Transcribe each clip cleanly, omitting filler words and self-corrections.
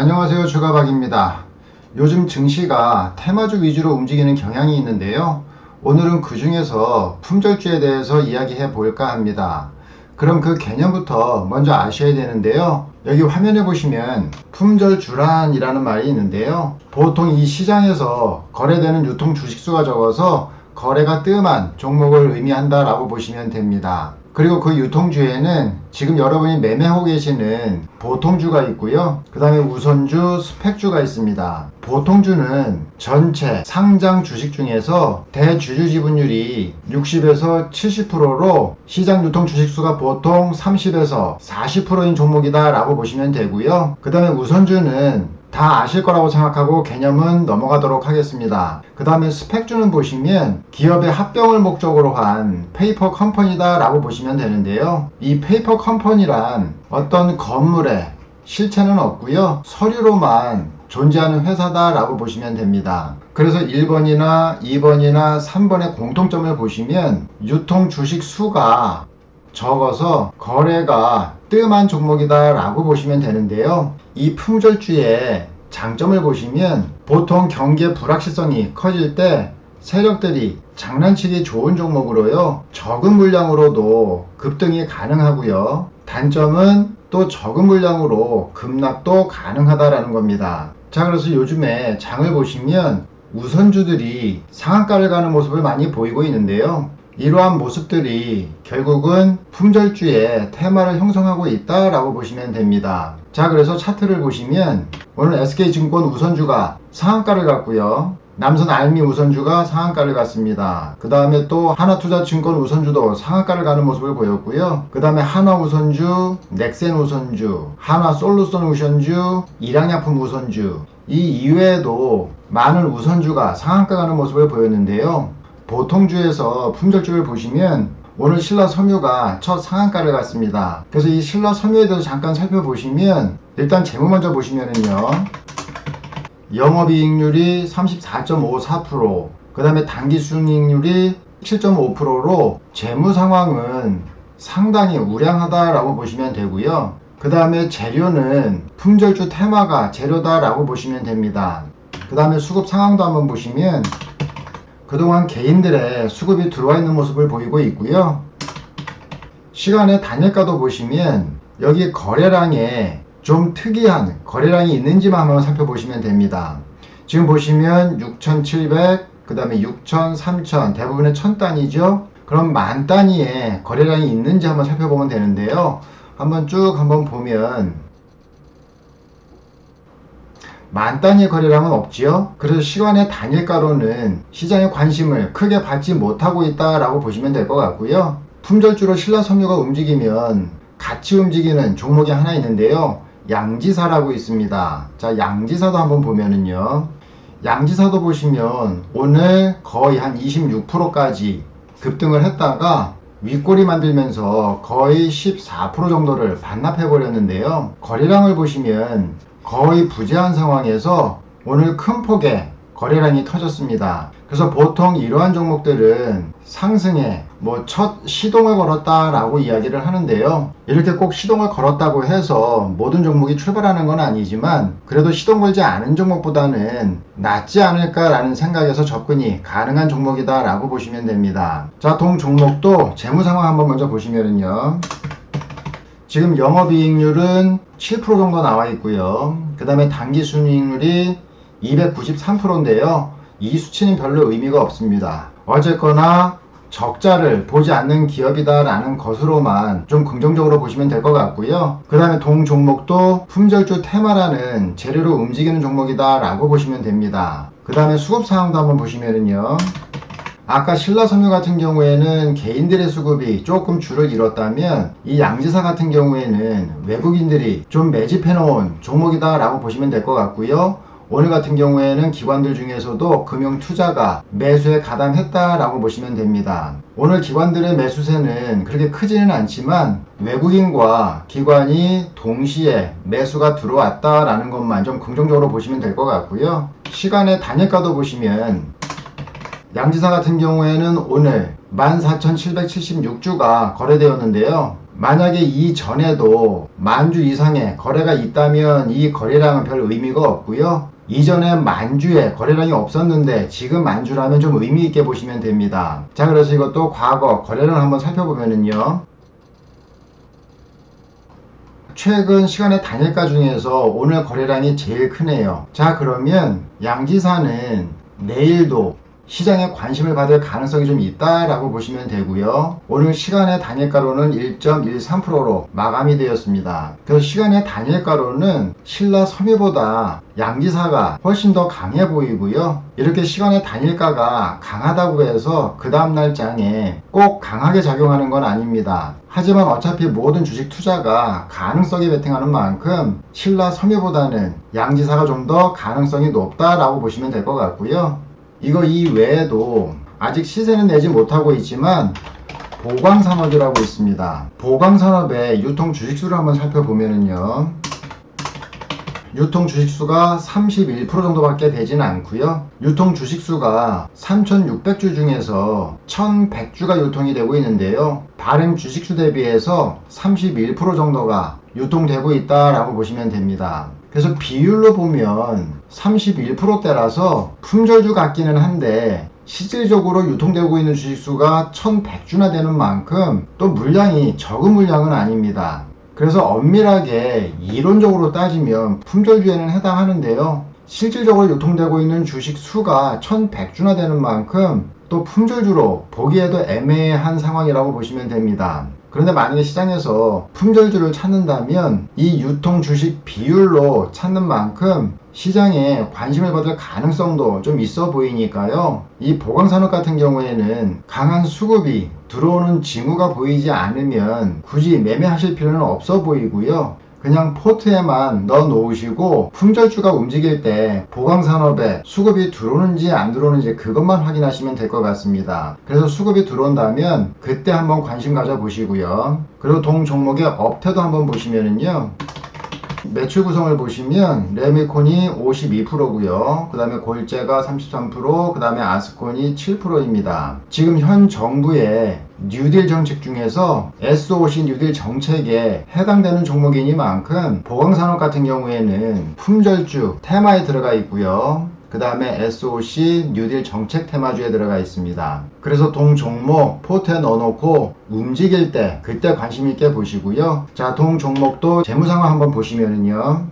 안녕하세요, 주가박입니다. 요즘 증시가 테마주 위주로 움직이는 경향이 있는데요. 오늘은 그 중에서 품절주에 대해서 이야기해 볼까 합니다. 그럼 그 개념부터 먼저 아셔야 되는데요. 여기 화면에 보시면 품절주란이라는 말이 있는데요. 보통 이 시장에서 거래되는 유통 주식수가 적어서 거래가 뜸한 종목을 의미한다 라고 보시면 됩니다. 그리고 그 유통주에는 지금 여러분이 매매하고 계시는 보통주가 있고요. 그 다음에 우선주, 스펙주가 있습니다. 보통주는 전체 상장 주식 중에서 대주주 지분율이 60에서 70%로 시장 유통 주식수가 보통 30에서 40%인 종목이다 라고 보시면 되고요. 그 다음에 우선주는 다 아실 거라고 생각하고 개념은 넘어가도록 하겠습니다. 그 다음에 스펙주는 보시면 기업의 합병을 목적으로 한 페이퍼 컴퍼니다 라고 보시면 되는데요. 이 페이퍼 컴퍼니란 어떤 건물에 실체는 없고요. 서류로만 존재하는 회사다 라고 보시면 됩니다. 그래서 1번이나 2번이나 3번의 공통점을 보시면 유통 주식 수가 적어서 거래가 뜸한 종목이다 라고 보시면 되는데요. 이 품절주의 장점을 보시면 보통 경기의 불확실성이 커질 때 세력들이 장난치기 좋은 종목으로요, 적은 물량으로도 급등이 가능하고요. 단점은 또 적은 물량으로 급락도 가능하다라는 겁니다. 자, 그래서 요즘에 장을 보시면 우선주들이 상한가를 가는 모습을 많이 보이고 있는데요. 이러한 모습들이 결국은 품절주의 테마를 형성하고 있다라고 보시면 됩니다. 자, 그래서 차트를 보시면 오늘 SK증권 우선주가 상한가를 갔고요. 남선 알미 우선주가 상한가를 갔습니다. 그 다음에 또 하나투자증권 우선주도 상한가를 가는 모습을 보였고요. 그 다음에 하나우선주, 넥센 우선주, 하나솔루션 우선주, 일양약품 우선주, 이 이외에도 많은 우선주가 상한가 가는 모습을 보였는데요. 보통주에서 품절주를 보시면 오늘 신라섬유가 첫 상한가를 갔습니다. 그래서 이 신라섬유에 대해서 잠깐 살펴보시면 일단 재무 먼저 보시면은요, 영업이익률이 34.54%, 그 다음에 당기순이익률이 7.5%로 재무 상황은 상당히 우량하다라고 보시면 되고요. 그 다음에 재료는 품절주 테마가 재료다라고 보시면 됩니다. 그 다음에 수급 상황도 한번 보시면 그동안 개인들의 수급이 들어와 있는 모습을 보이고 있고요. 시간의 단일가도 보시면 여기 거래량에 좀 특이한 거래량이 있는지만 한번 살펴보시면 됩니다. 지금 보시면 6,700, 그 다음에 6,000, 3,000, 대부분의 1000단위죠. 그럼 만 단위의 거래량이 있는지 한번 살펴보면 되는데요. 한번 쭉 한번 보면 만 단위의 거래량은 없지요. 그래서 시간의 단일가로는 시장의 관심을 크게 받지 못하고 있다라고 보시면 될 것 같고요. 품절주로 신라섬유가 움직이면 같이 움직이는 종목이 하나 있는데요. 양지사라고 있습니다. 자, 양지사도 한번 보면은요, 양지사도 보시면 오늘 거의 한 26%까지 급등을 했다가 윗꼬리 만들면서 거의 14% 정도를 반납해 버렸는데요. 거래량을 보시면 거의 부재한 상황에서 오늘 큰 폭의 거래량이 터졌습니다. 그래서 보통 이러한 종목들은 상승에 첫 시동을 걸었다 라고 이야기를 하는데요. 이렇게 꼭 시동을 걸었다고 해서 모든 종목이 출발하는 건 아니지만 그래도 시동 걸지 않은 종목보다는 낫지 않을까 라는 생각에서 접근이 가능한 종목이다 라고 보시면 됩니다. 자, 동 종목도 재무 상황 한번 먼저 보시면은요, 지금 영업이익률은 7% 정도 나와 있고요. 그 다음에 당기순이익률이 293%인데요. 이 수치는 별로 의미가 없습니다. 어쨌거나 적자를 보지 않는 기업이다 라는 것으로만 좀 긍정적으로 보시면 될 것 같고요. 그 다음에 동 종목도 품절주 테마라는 재료로 움직이는 종목이다 라고 보시면 됩니다. 그 다음에 수급 상황도 한번 보시면은요, 아까 신라섬유 같은 경우에는 개인들의 수급이 조금 줄을 잃었다면 이 양지사 같은 경우에는 외국인들이 좀 매집해 놓은 종목이다 라고 보시면 될 것 같고요. 오늘 같은 경우에는 기관들 중에서도 금융투자가 매수에 가담했다 라고 보시면 됩니다. 오늘 기관들의 매수세는 그렇게 크지는 않지만 외국인과 기관이 동시에 매수가 들어왔다 라는 것만 좀 긍정적으로 보시면 될 것 같고요. 시간의 단일가도 보시면 양지사 같은 경우에는 오늘 14,776주가 거래되었는데요. 만약에 이전에도 10,000주 이상의 거래가 있다면 이 거래량은 별 의미가 없고요. 이전에 10,000주의 거래량이 없었는데 지금 10,000주라면 좀 의미 있게 보시면 됩니다. 자, 그래서 이것도 과거 거래량을 한번 살펴보면은요, 최근 시간의 단일가 중에서 오늘 거래량이 제일 크네요. 자, 그러면 양지사는 내일도 시장에 관심을 받을 가능성이 좀 있다라고 보시면 되고요. 오늘 시간의 단일가로는 1.13%로 마감이 되었습니다. 그래서 시간의 단일가로는 신라 섬유보다 양지사가 훨씬 더 강해 보이고요. 이렇게 시간의 단일가가 강하다고 해서 그 다음날 장에 꼭 강하게 작용하는 건 아닙니다. 하지만 어차피 모든 주식 투자가 가능성이 베팅하는 만큼 신라 섬유보다는 양지사가 좀 더 가능성이 높다라고 보시면 될 것 같고요. 이거 이외에도 아직 시세는 내지 못하고 있지만 보광산업이라고 있습니다. 보광산업의 유통 주식수를 한번 살펴보면은요, 유통 주식수가 31% 정도밖에 되진 않고요. 유통 주식수가 3,600주 중에서 1,100주가 유통이 되고 있는데요, 발행 주식수 대비해서 31% 정도가 유통되고 있다라고 보시면 됩니다. 그래서 비율로 보면 31%대라서 품절주 같기는 한데 실질적으로 유통되고 있는 주식수가 1,100주나 되는 만큼 또 물량이 적은 물량은 아닙니다. 그래서 엄밀하게 이론적으로 따지면 품절주에는 해당하는데요, 실질적으로 유통되고 있는 주식 수가 1,100주나 되는 만큼 또 품절주로 보기에도 애매한 상황이라고 보시면 됩니다. 그런데 만약에 시장에서 품절주를 찾는다면 이 유통 주식 비율로 찾는 만큼 시장에 관심을 받을 가능성도 좀 있어 보이니까요. 이 보강산업 같은 경우에는 강한 수급이 들어오는 징후가 보이지 않으면 굳이 매매하실 필요는 없어 보이고요. 그냥 포트에만 넣어 놓으시고 품절주가 움직일 때 보강산업에 수급이 들어오는지 안 들어오는지 그것만 확인하시면 될 것 같습니다. 그래서 수급이 들어온다면 그때 한번 관심 가져 보시고요. 그리고 동 종목의 업태도 한번 보시면은요, 매출 구성을 보시면 레미콘이 52%고요. 그 다음에 골재가 33%, 그 다음에 아스콘이 7%입니다. 지금 현 정부의 뉴딜 정책 중에서 SOC 뉴딜 정책에 해당되는 종목이니만큼 보강산업 같은 경우에는 품절주 테마에 들어가 있고요. 그 다음에 SOC 뉴딜 정책 테마주에 들어가 있습니다. 그래서 동 종목 포트에 넣어놓고 움직일 때 그때 관심 있게 보시고요. 자, 동 종목도 재무상황 한번 보시면은요,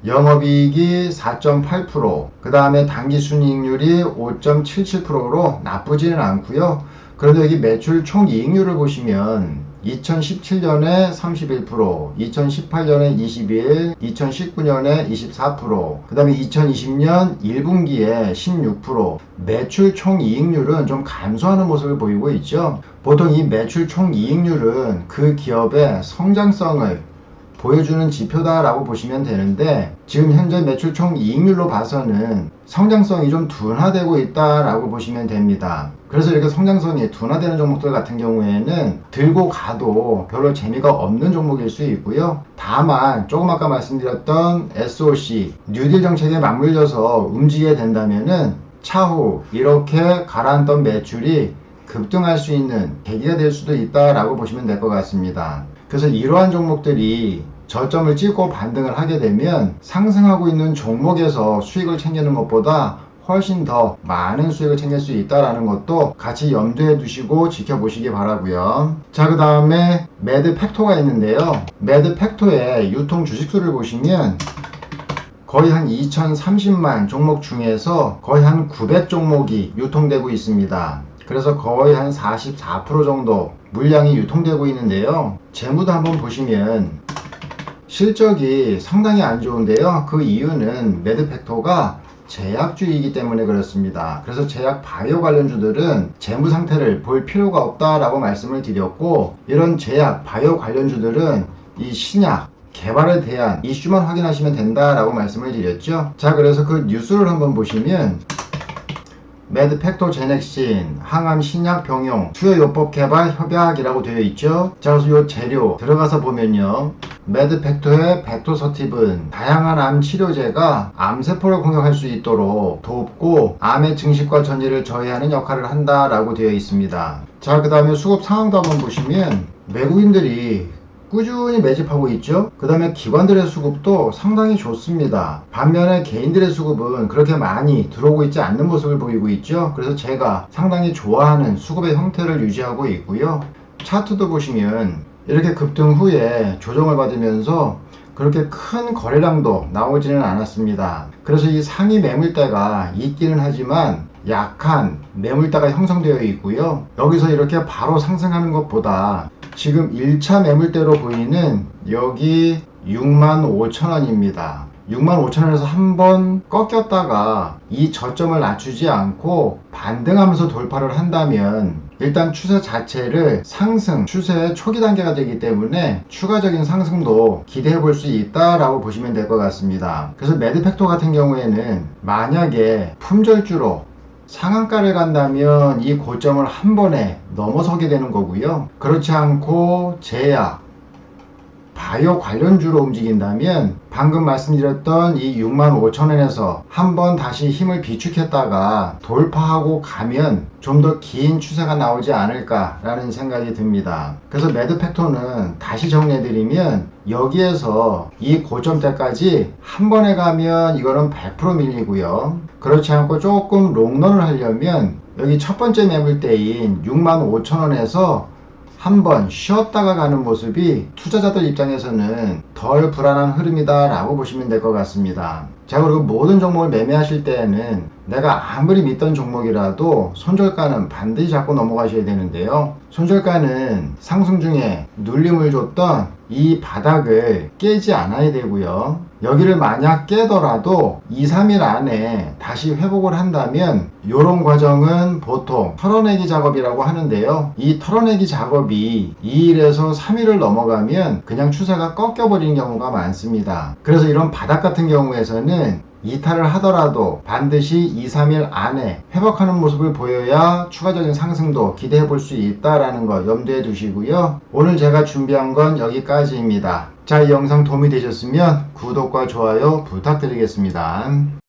영업이익이 4.8%, 그 다음에 당기순이익률이 5.77%로 나쁘지는 않고요. 그런데 여기 매출 총이익률을 보시면 2017년에 31%, 2018년에 21%, 2019년에 24%, 그 다음에 2020년 1분기에 16%, 매출 총이익률은 좀 감소하는 모습을 보이고 있죠. 보통 이 매출 총이익률은 그 기업의 성장성을 보여주는 지표다라고 보시면 되는데, 지금 현재 매출 총이익률로 봐서는 성장성이 좀 둔화되고 있다라고 보시면 됩니다. 그래서 이렇게 성장성이 둔화되는 종목들 같은 경우에는 들고 가도 별로 재미가 없는 종목일 수 있고요. 다만 조금 아까 말씀드렸던 SOC 뉴딜 정책에 맞물려서 움직이게 된다면은 차후 이렇게 가라앉던 매출이 급등할 수 있는 계기가 될 수도 있다라고 보시면 될 것 같습니다. 그래서 이러한 종목들이 저점을 찍고 반등을 하게 되면 상승하고 있는 종목에서 수익을 챙기는 것보다 훨씬 더 많은 수익을 챙길 수 있다는 것도 같이 염두에 두시고 지켜보시기 바라고요. 자, 그 다음에 매드팩토가 있는데요, 매드팩토의 유통 주식수를 보시면 거의 한 2030만 종목 중에서 거의 한 900종목이 유통되고 있습니다. 그래서 거의 한 44% 정도 물량이 유통되고 있는데요, 재무도 한번 보시면 실적이 상당히 안 좋은데요, 그 이유는 매드팩토가 제약주이기 때문에 그렇습니다. 그래서 제약 바이오 관련주들은 재무 상태를 볼 필요가 없다라고 말씀을 드렸고, 이런 제약 바이오 관련주들은 이 신약 개발에 대한 이슈만 확인하시면 된다라고 말씀을 드렸죠. 자, 그래서 그 뉴스를 한번 보시면 매드팩토 제넥신 항암 신약 병용 수요요법 개발 협약이라고 되어 있죠. 자, 그래서 이 재료 들어가서 보면요, 매드팩토의 베토서팁은 다양한 암 치료제가 암세포를 공격할 수 있도록 돕고 암의 증식과 전이를 저해하는 역할을 한다라고 되어 있습니다. 자, 그 다음에 수급 상황도 한번 보시면 외국인들이 꾸준히 매집하고 있죠. 그 다음에 기관들의 수급도 상당히 좋습니다. 반면에 개인들의 수급은 그렇게 많이 들어오고 있지 않는 모습을 보이고 있죠. 그래서 제가 상당히 좋아하는 수급의 형태를 유지하고 있고요. 차트도 보시면 이렇게 급등 후에 조정을 받으면서 그렇게 큰 거래량도 나오지는 않았습니다. 그래서 이 상위 매물대가 있기는 하지만 약한 매물대가 형성되어 있고요. 여기서 이렇게 바로 상승하는 것보다 지금 1차 매물대로 보이는 여기 65,000원입니다. 65,000원에서 한번 꺾였다가 이 저점을 낮추지 않고 반등하면서 돌파를 한다면 일단 추세 자체를 상승 추세의 초기 단계가 되기 때문에 추가적인 상승도 기대해 볼 수 있다라고 보시면 될 것 같습니다. 그래서 매드팩토 같은 경우에는 만약에 품절주로 상한가를 간다면 이 고점을 한 번에 넘어서게 되는 거고요. 그렇지 않고 제약, 바이오 관련주로 움직인다면 방금 말씀드렸던 이 65,000원에서 한번 다시 힘을 비축했다가 돌파하고 가면 좀 더 긴 추세가 나오지 않을까 라는 생각이 듭니다. 그래서 매드팩토는 다시 정리해드리면 여기에서 이 고점대까지 한 번에 가면 이거는 100% 밀리고요. 그렇지 않고 조금 롱런을 하려면 여기 첫 번째 매물대인 65,000원에서 한번 쉬었다가 가는 모습이 투자자들 입장에서는 덜 불안한 흐름이다 라고 보시면 될 것 같습니다. 자, 그리고 모든 종목을 매매하실 때에는 내가 아무리 믿던 종목이라도 손절가는 반드시 잡고 넘어가셔야 되는데요. 손절가는 상승 중에 눌림을 줬던 이 바닥을 깨지 않아야 되고요. 여기를 만약 깨더라도 2-3일 안에 다시 회복을 한다면 이런 과정은 보통 털어내기 작업이라고 하는데요. 이 털어내기 작업이 2일에서 3일을 넘어가면 그냥 추세가 꺾여버리는 경우가 많습니다. 그래서 이런 바닥 같은 경우에서는 이탈을 하더라도 반드시 2-3일 안에 회복하는 모습을 보여야 추가적인 상승도 기대해 볼 수 있다라는 거 염두에 두시고요. 오늘 제가 준비한 건 여기까지입니다. 자, 이 영상 도움이 되셨으면 구독과 좋아요 부탁드리겠습니다.